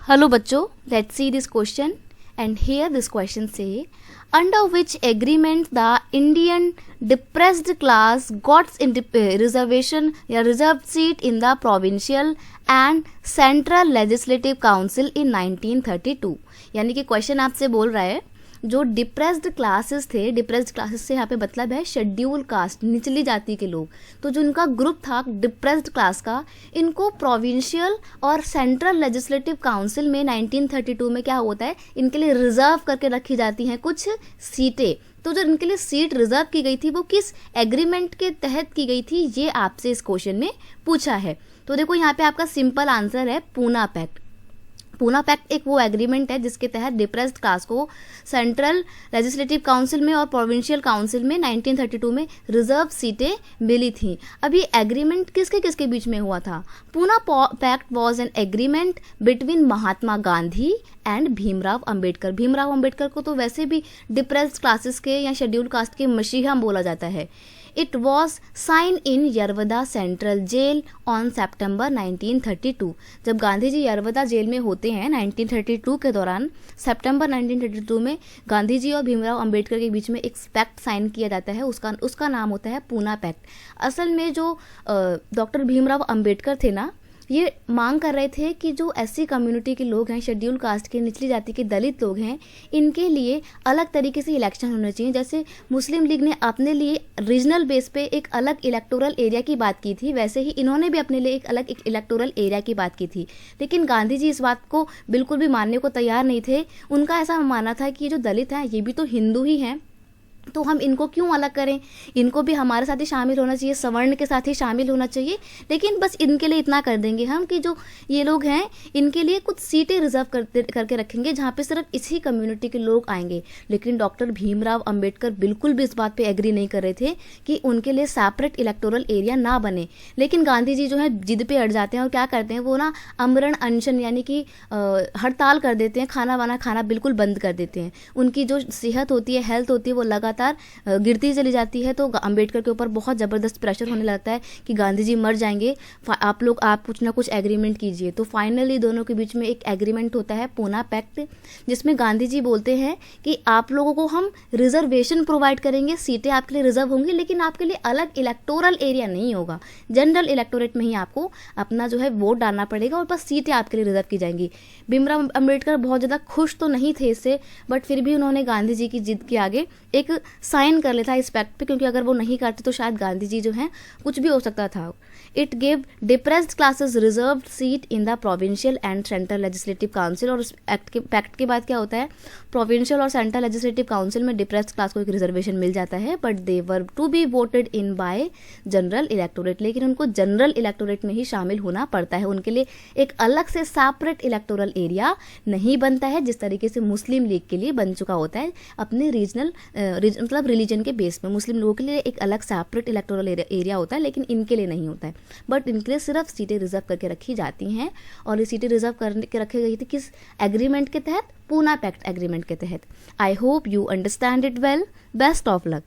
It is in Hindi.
Hello बच्चों, let's see this question and here this question say under which agreement the Indian depressed class got reservation या reserved seat in the provincial and central legislative council in 1932। यानी कि क्वेश्चन आपसे बोल रहा है जो डिप्रेस्ड क्लासेस थे, डिप्रेस्ड क्लासेस से यहाँ पे मतलब है शेड्यूल कास्ट, निचली जाति के लोग, तो जो उनका ग्रुप था डिप्रेस्ड क्लास का, इनको प्रोविंशियल और सेंट्रल लेजिस्लेटिव काउंसिल में 1932 में क्या होता है, इनके लिए रिजर्व करके रखी जाती हैं कुछ सीटें। तो जो इनके लिए सीट रिजर्व की गई थी वो किस एग्रीमेंट के तहत की गई थी, ये आपसे इस क्वेश्चन में पूछा है। तो देखो यहाँ पे आपका सिंपल आंसर है पूना पैक्ट। पूना पैक्ट एक वो एग्रीमेंट है जिसके तहत डिप्रेस्ड क्लास को सेंट्रल लेजिस्लेटिव काउंसिल में और प्रोविंशियल काउंसिल में 1932 में रिजर्व सीटें मिली थी। अभी एग्रीमेंट किसके किसके बीच में हुआ था? Poona pact was an agreement between Mahatma Gandhi and Bhimrao Ambedkar. Bhimrao Ambedkar को तो वैसे भी डिप्रेस्ड क्लासेस के या शेड्यूल कास्ट के मसीहा बोला जाता है। It was signed in Yerwada central jail on September 1932। जब गांधी जी यरवदा जेल में होते हैं 1932 के दौरान, सितंबर 1932 में गांधी जी और भीमराव अंबेडकर के बीच में एक पैक्ट साइन किया जाता है, उसका नाम होता है पूना पैक्ट। असल में जो डॉक्टर भीमराव अंबेडकर थे ना, ये मांग कर रहे थे कि जो एससी कम्युनिटी के लोग हैं, शेड्यूल कास्ट के, निचली जाति के दलित लोग हैं, इनके लिए अलग तरीके से इलेक्शन होने चाहिए। जैसे मुस्लिम लीग ने अपने लिए रीजनल बेस पे एक अलग इलेक्टोरल एरिया की बात की थी, वैसे ही इन्होंने भी अपने लिए एक अलग इलेक्टोरल एरिया की बात की थी। लेकिन गांधी जी इस बात को बिल्कुल भी मानने को तैयार नहीं थे। उनका ऐसा मानना था कि ये जो दलित हैं ये भी तो हिंदू ही हैं, तो हम इनको क्यों अलग करें, इनको भी हमारे साथ ही शामिल होना चाहिए, सवर्ण के साथ ही शामिल होना चाहिए। लेकिन बस इनके लिए इतना कर देंगे हम कि जो ये लोग हैं इनके लिए कुछ सीटें रिजर्व करके रखेंगे जहाँ पे सिर्फ इसी कम्युनिटी के लोग आएंगे। लेकिन डॉक्टर भीमराव अंबेडकर बिल्कुल भी इस बात पे एग्री नहीं कर रहे थे कि उनके लिए सेपरेट इलेक्टोरल एरिया ना बने। लेकिन गांधी जी जो है जिद पे अड़ जाते हैं और क्या करते हैं, वो ना आमरण अनशन यानी कि हड़ताल कर देते हैं, खाना वाना खाना बिल्कुल बंद कर देते हैं। उनकी जो सेहत होती है, हेल्थ होती है, वो लगातार गिरती चली जाती है। तो अंबेडकर के ऊपर बहुत ज़बरदस्त प्रेशर होने लगता है कि गांधी जी मर जाएंगे, आप कुछ ना कुछ एग्रीमेंट कीजिए। तो फाइनली दोनों के बीच में एक एग्रीमेंट होता है पूना पैक्ट, जिसमें गांधी जी बोलते हैं कि आप लोगों को हम रिजर्वेशन प्रोवाइड करेंगे, सीटें आपके लिए रिजर्व होंगी, लेकिन आपके लिए अलग इलेक्टोरल एरिया नहीं होगा, जनरल इलेक्टोरेट में ही आपको अपना जो है वोट डालना पड़ेगा और बस सीटें आपके लिए रिजर्व की जाएंगी। भीमराव अंबेडकर बहुत ज़्यादा खुश तो नहीं थे इससे, बट फिर भी उन्होंने गांधी जी की जिद के आगे एक साइन कर लेता इस पैक्ट पे, क्योंकि अगर वो नहीं करते तो शायद गांधी जी जो हैं कुछ भी हो सकता था। It gave depressed classes reserved seat in the provincial and central legislative council. और उस पैक्ट के बाद क्या होता है, प्रोविंशियल और सेंट्रल लेजिस्लेटिव काउंसिल में डिप्रेस्ड क्लास को एक रिजर्वेशन मिल जाता है, but they were to be voted in by general electorate. लेकिन उनको जनरल इलेक्टोरेट में ही शामिल होना पड़ता है, उनके लिए एक अलग से सेपरेट इलेक्टोरल एरिया नहीं बनता है जिस तरीके से मुस्लिम लीग के लिए बन चुका होता है अपने रीजनल मतलब रिलीजन के बेस में। मुस्लिम लोगों के लिए एक अलग सेपरेट इलेक्टोरल एरिया होता है, लेकिन इनके लिए नहीं होता है। बट इनके लिए सिर्फ सीटें रिजर्व करके रखी जाती हैं, और ये सीटें रिजर्व करके रखी गई थी किस एग्रीमेंट के तहत? पूना पैक्ट एग्रीमेंट के तहत। I hope you understand it well. Best of luck.